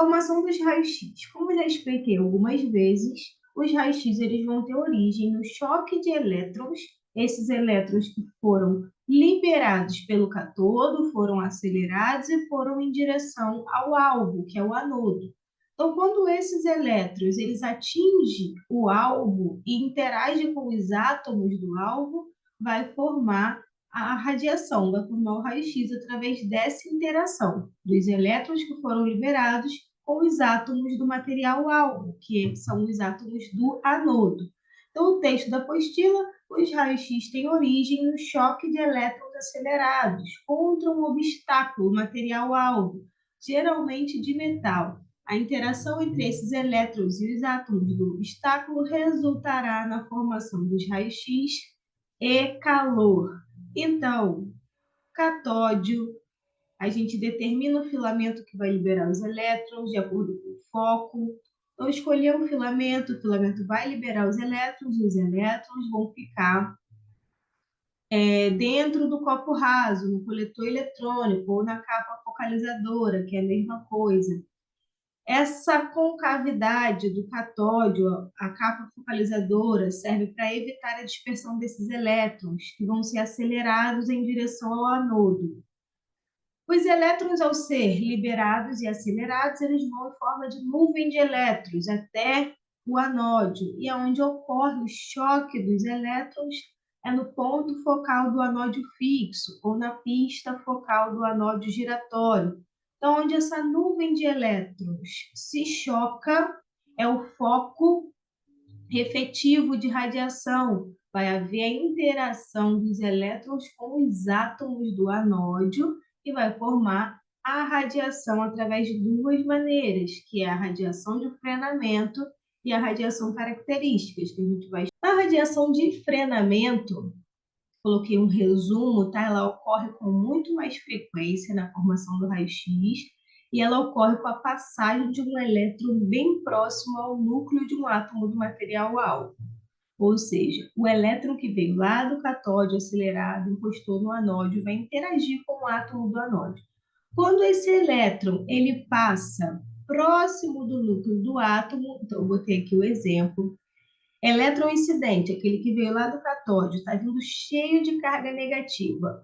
Formação dos raios-x. Como eu já expliquei algumas vezes, os raios-x eles vão ter origem no choque de elétrons. Esses elétrons que foram liberados pelo cátodo, foram acelerados e foram em direção ao alvo, que é o anodo. Então, quando esses elétrons eles atingem o alvo e interagem com os átomos do alvo, vai formar a radiação, vai formar o raio-x através dessa interação dos elétrons que foram liberados com os átomos do material alvo, que são os átomos do anodo. Então, o texto da apostila, os raios-x têm origem no choque de elétrons acelerados contra um obstáculo, material alvo, geralmente de metal. A interação entre esses elétrons e os átomos do obstáculo resultará na formação dos raios-x e calor. Então, catódio, a gente determina o filamento que vai liberar os elétrons de acordo com o foco. Então, escolher um filamento, o filamento vai liberar os elétrons vão ficar dentro do copo raso, no coletor eletrônico ou na capa focalizadora, que é a mesma coisa. Essa concavidade do catódio, a capa focalizadora, serve para evitar a dispersão desses elétrons, que vão ser acelerados em direção ao anodo. Os elétrons, ao ser liberados e acelerados, eles vão em forma de nuvem de elétrons até o anódio, e onde ocorre o choque dos elétrons é no ponto focal do anódio fixo, ou na pista focal do anódio giratório. Então, onde essa nuvem de elétrons se choca, é o foco efetivo de radiação. Vai haver a interação dos elétrons com os átomos do anódio e vai formar a radiação através de duas maneiras, que é a radiação de frenamento e a radiação característica, que a gente vai... A radiação de frenamento, coloquei um resumo, tá? Ela ocorre com muito mais frequência na formação do raio-x e ela ocorre com a passagem de um elétron bem próximo ao núcleo de um átomo do material alvo. Ou seja, o elétron que veio lá do catódio acelerado, encostou no anódio, vai interagir com o átomo do anódio. Quando esse elétron ele passa próximo do núcleo do átomo, então eu botei aqui o exemplo, elétron incidente, aquele que veio lá do catódio, está vindo cheio de carga negativa.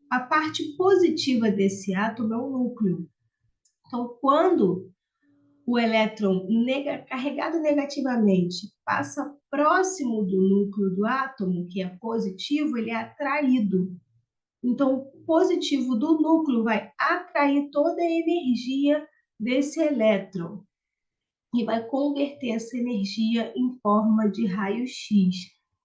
A parte positiva desse átomo é o núcleo. Então, quando o elétron carregado negativamente passa próximo do núcleo do átomo, que é positivo, ele é atraído. Então, o positivo do núcleo vai atrair toda a energia desse elétron e vai converter essa energia em forma de raio-x.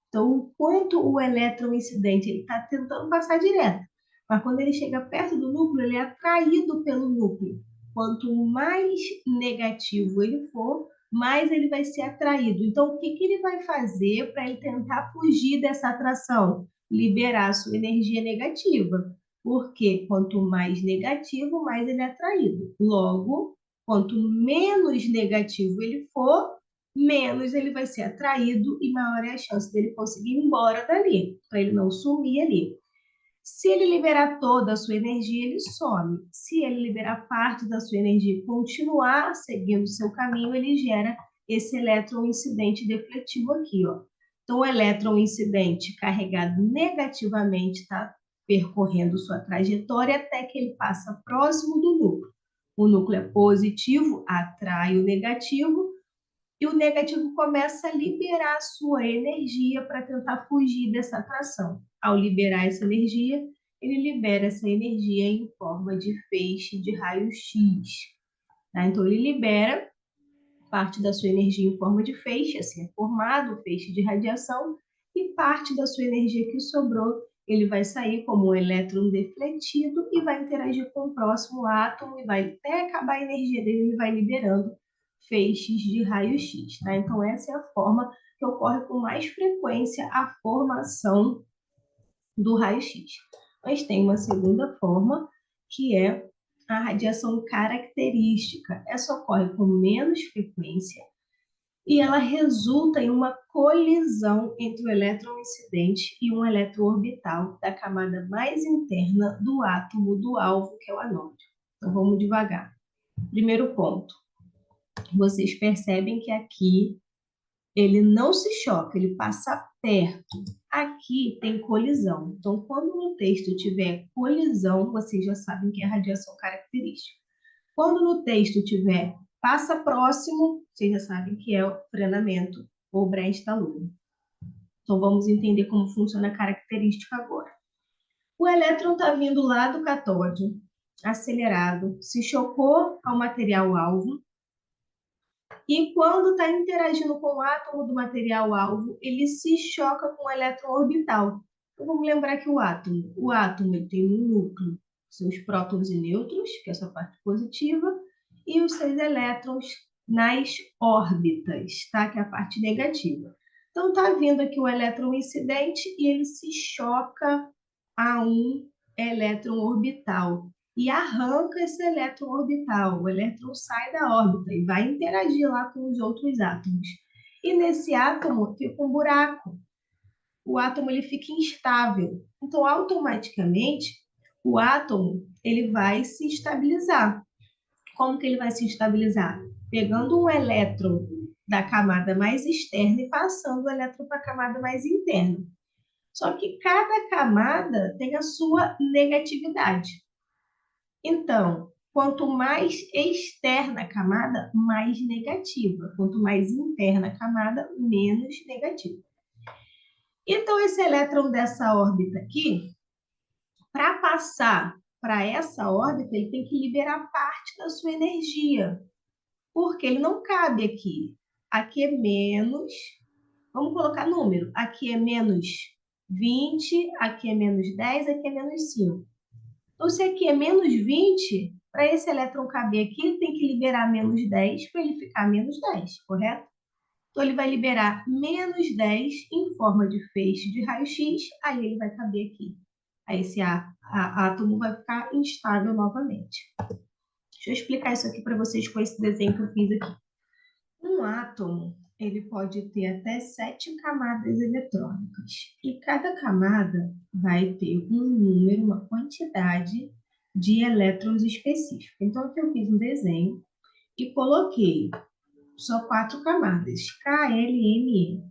Então, enquanto o elétron incidente está tentando passar direto, mas quando ele chega perto do núcleo, ele é atraído pelo núcleo. Quanto mais negativo ele for, mais ele vai ser atraído. Então, o que ele vai fazer para ele tentar fugir dessa atração? Liberar a sua energia negativa. Porque quanto mais negativo, mais ele é atraído. Logo, quanto menos negativo ele for, menos ele vai ser atraído e maior é a chance dele conseguir ir embora dali, para ele não sumir ali. Se ele liberar toda a sua energia, ele some. Se ele liberar parte da sua energia e continuar seguindo o seu caminho, ele gera esse elétron incidente defletivo aqui, ó. Então, o elétron incidente carregado negativamente está percorrendo sua trajetória até que ele passa próximo do núcleo. O núcleo é positivo, atrai o negativo, e o negativo começa a liberar a sua energia para tentar fugir dessa atração. Ao liberar essa energia, ele libera essa energia em forma de feixe de raio-x. Tá? Então, ele libera parte da sua energia em forma de feixe, assim é formado o feixe de radiação, e parte da sua energia que sobrou, ele vai sair como um elétron defletido e vai interagir com o próximo átomo e vai até acabar a energia dele, ele vai liberando feixes de raio-x. Tá? Então, essa é a forma que ocorre com mais frequência a formação do raio-x. Mas tem uma segunda forma, que é a radiação característica. Essa ocorre com menos frequência e ela resulta em uma colisão entre o elétron incidente e um elétron orbital da camada mais interna do átomo do alvo, que é o anódio. Então, vamos devagar. Primeiro ponto, vocês percebem que aqui ele não se choca, ele passa perto. Aqui tem colisão. Então, quando no texto tiver colisão, vocês já sabem que é radiação característica. Quando no texto tiver passa próximo, vocês já sabem que é o frenamento ou Brest-Talulho. Então, vamos entender como funciona a característica agora. O elétron está vindo lá do catódio, acelerado, se chocou ao material-alvo, e quando está interagindo com o átomo do material-alvo, ele se choca com o elétron orbital. Então, vamos lembrar que o átomo ele tem um núcleo, seus prótons e nêutrons, que é a sua parte positiva, e os seus elétrons nas órbitas, tá? Que é a parte negativa. Então, está vindo aqui o elétron incidente e ele se choca a um elétron orbital e arranca esse elétron orbital. O elétron sai da órbita e vai interagir lá com os outros átomos. E nesse átomo fica um buraco. O átomo ele fica instável. Então, automaticamente, o átomo ele vai se estabilizar. Como que ele vai se estabilizar? Pegando um elétron da camada mais externa e passando o elétron para a camada mais interna. Só que cada camada tem a sua negatividade. Então, quanto mais externa a camada, mais negativa. Quanto mais interna a camada, menos negativa. Então, esse elétron dessa órbita aqui, para passar para essa órbita, ele tem que liberar parte da sua energia, porque ele não cabe aqui. Aqui é menos, vamos colocar número, aqui é menos 20, aqui é menos 10, aqui é menos 5. Então, se aqui é menos 20, para esse elétron caber aqui, ele tem que liberar menos 10 para ele ficar menos 10, correto? Então, ele vai liberar menos 10 em forma de feixe de raio-x, aí ele vai caber aqui. Aí esse átomo vai ficar instável novamente. Deixa eu explicar isso aqui para vocês com esse desenho que eu fiz aqui. Um átomo, ele pode ter até 7 camadas eletrônicas. E cada camada vai ter um número, uma quantidade de elétrons específico. Então, aqui eu fiz um desenho e coloquei só 4 camadas, K, L, M, N.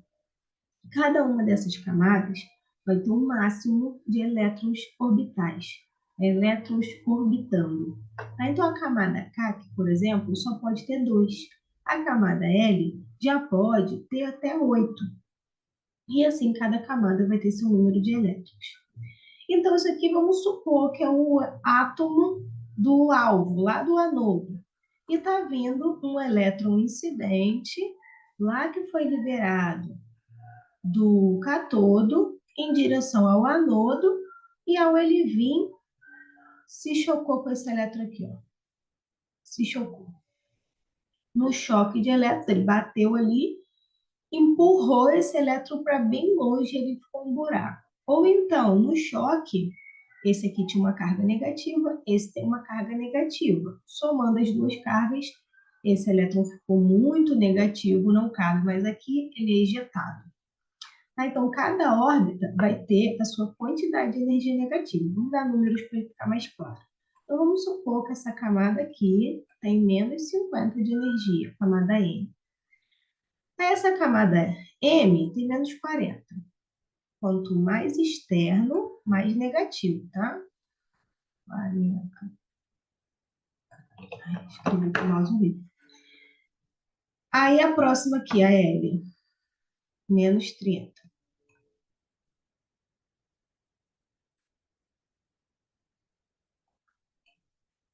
Cada uma dessas camadas vai ter um máximo de elétrons orbitais, elétrons orbitando. Então, a camada K, por exemplo, só pode ter 2. A camada L já pode ter até 8. E assim, cada camada vai ter seu número de elétrons. Então, isso aqui vamos supor que é o átomo do alvo, lá do anodo. E está vindo um elétron incidente, lá que foi liberado do catodo, em direção ao anodo, e ao ele vir, se chocou com esse elétron aqui, ó. Se chocou. No choque de elétrons, ele bateu ali, empurrou esse elétron para bem longe, ele ficou um buraco. Ou então, no choque, esse aqui tinha uma carga negativa, esse tem uma carga negativa. Somando as duas cargas, esse elétron ficou muito negativo, não cabe mais aqui, ele é ejetado. Tá? Então, cada órbita vai ter a sua quantidade de energia negativa. Vamos dar números para ficar mais claro. Então, vamos supor que essa camada aqui tem menos 50 de energia, camada M. Essa camada M tem menos 40. Quanto mais externo, mais negativo, tá? 40. Escrevi com o mouse livre. Aí a próxima aqui, a L, menos 30.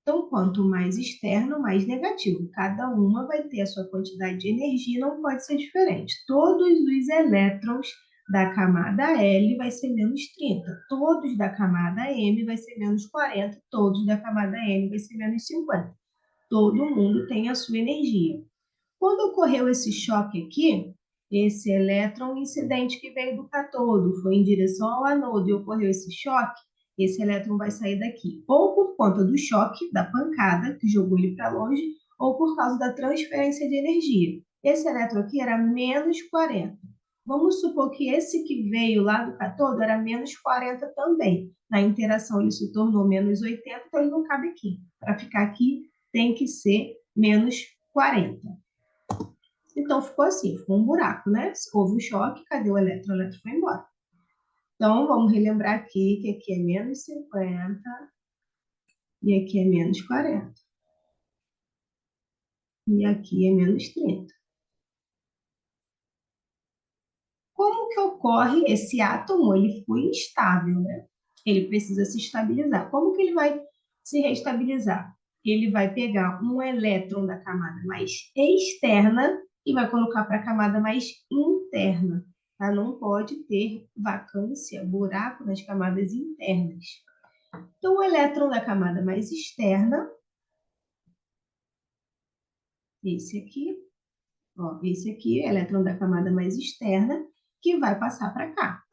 Então, quanto mais externo, mais negativo. Cada uma vai ter a sua quantidade de energia, não pode ser diferente. Todos os elétrons da camada L vai ser menos 30. Todos da camada M vai ser menos 40. Todos da camada M vai ser menos 50. Todo mundo tem a sua energia. Quando ocorreu esse choque aqui, esse elétron incidente que veio do catodo foi em direção ao anodo e ocorreu esse choque, esse elétron vai sair daqui, ou por conta do choque, da pancada, que jogou ele para longe, ou por causa da transferência de energia. Esse elétron aqui era menos 40. Vamos supor que esse que veio lá do catodo era menos 40 também. Na interação ele se tornou menos 80, então ele não cabe aqui. Para ficar aqui, tem que ser menos 40. Então, ficou assim, ficou um buraco, né? Houve um choque, cadê o elétron? O elétron foi embora. Então, vamos relembrar aqui que aqui é menos 50 e aqui é menos 40. E aqui é menos 30. Como que ocorre esse átomo? Ele ficou instável, né? Ele precisa se estabilizar. Como que ele vai se reestabilizar? Ele vai pegar um elétron da camada mais externa e vai colocar para a camada mais interna. Tá? Não pode ter vacância, buraco nas camadas internas. Então, o elétron da camada mais externa, esse aqui, elétron da camada mais externa, que vai passar para cá.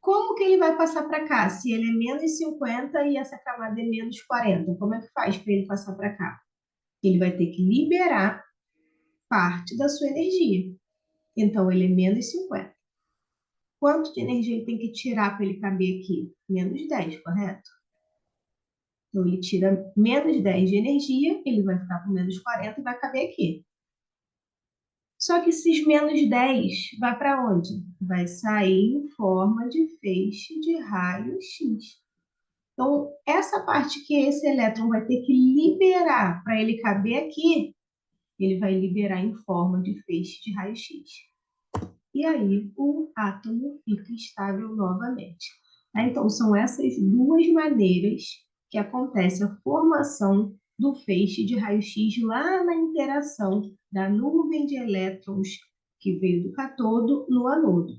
Como que ele vai passar para cá? Se ele é menos 50 e essa camada é menos 40, como é que faz para ele passar para cá? Ele vai ter que liberar parte da sua energia. Então, ele é menos 50. Quanto de energia ele tem que tirar para ele caber aqui? Menos 10, correto? Então, ele tira menos 10 de energia, ele vai ficar com menos 40 e vai caber aqui. Só que esses menos 10 vai para onde? Vai sair em forma de feixe de raio-x. Então, essa parte que esse elétron vai ter que liberar para ele caber aqui, ele vai liberar em forma de feixe de raio-x. E aí, o átomo fica estável novamente. Então, são essas duas maneiras que acontece a formação do feixe de raio-x lá na interação da nuvem de elétrons que veio do cátodo no anodo.